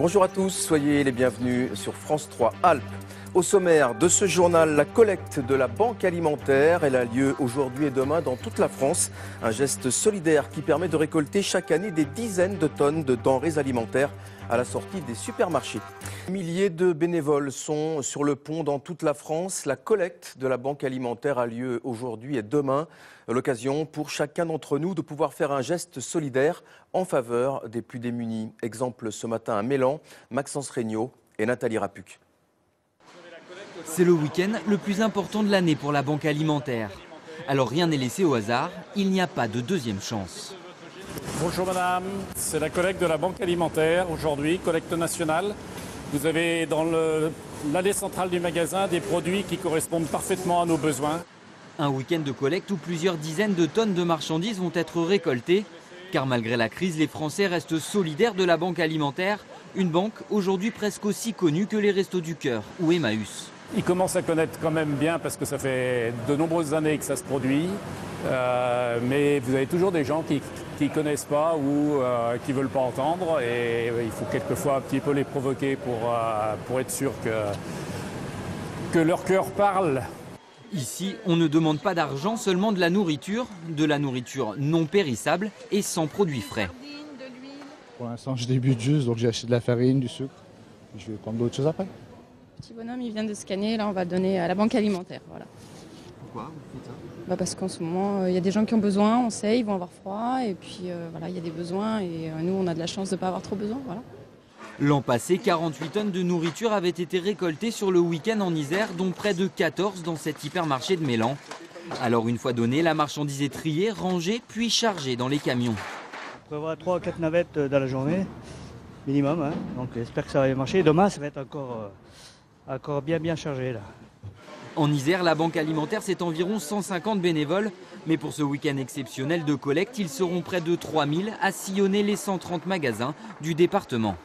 Bonjour à tous, soyez les bienvenus sur France 3 Alpes. Au sommaire de ce journal, la collecte de la banque alimentaire. Elle a lieu aujourd'hui et demain dans toute la France. Un geste solidaire qui permet de récolter chaque année des dizaines de tonnes de denrées alimentaires à la sortie des supermarchés. Milliers de bénévoles sont sur le pont dans toute la France. La collecte de la banque alimentaire a lieu aujourd'hui et demain. L'occasion pour chacun d'entre nous de pouvoir faire un geste solidaire en faveur des plus démunis. Exemple ce matin à Mélan, Maxence Regnault et Nathalie Rapuc. C'est le week-end le plus important de l'année pour la banque alimentaire. Alors rien n'est laissé au hasard, il n'y a pas de deuxième chance. Bonjour madame, c'est la collecte de la banque alimentaire aujourd'hui, collecte nationale. Vous avez dans l'allée centrale du magasin des produits qui correspondent parfaitement à nos besoins. Un week-end de collecte où plusieurs dizaines de tonnes de marchandises vont être récoltées. Car malgré la crise, les Français restent solidaires de la banque alimentaire. Une banque aujourd'hui presque aussi connue que les Restos du Cœur ou Emmaüs. Ils commencent à connaître quand même bien parce que ça fait de nombreuses années que ça se produit. Mais vous avez toujours des gens qui ne connaissent pas ou qui ne veulent pas entendre. Et il faut quelquefois un petit peu les provoquer pour être sûr que leur cœur parle. Ici, on ne demande pas d'argent, seulement de la nourriture non périssable et sans produits frais. Pour l'instant, je débute juste, donc j'ai acheté de la farine, du sucre. Je vais prendre d'autres choses après. Le petit bonhomme, il vient de scanner, là on va le donner à la banque alimentaire. Voilà. Pourquoi vous faites ça ? Parce qu'en ce moment, il y a des gens qui ont besoin, on sait, ils vont avoir froid, et puis voilà, il y a des besoins, et nous on a de la chance de ne pas avoir trop besoin. Voilà. L'an passé, 48 tonnes de nourriture avaient été récoltées sur le week-end en Isère, dont près de 14 dans cet hypermarché de Mélan. Alors une fois donnée, la marchandise est triée, rangée, puis chargée dans les camions. On peut avoir 3 ou 4 navettes dans la journée, minimum, hein. Donc j'espère que ça va marcher. Demain, ça va être encore bien chargé là. En Isère, la banque alimentaire, c'est environ 150 bénévoles. Mais pour ce week-end exceptionnel de collecte, ils seront près de 3000 à sillonner les 130 magasins du département.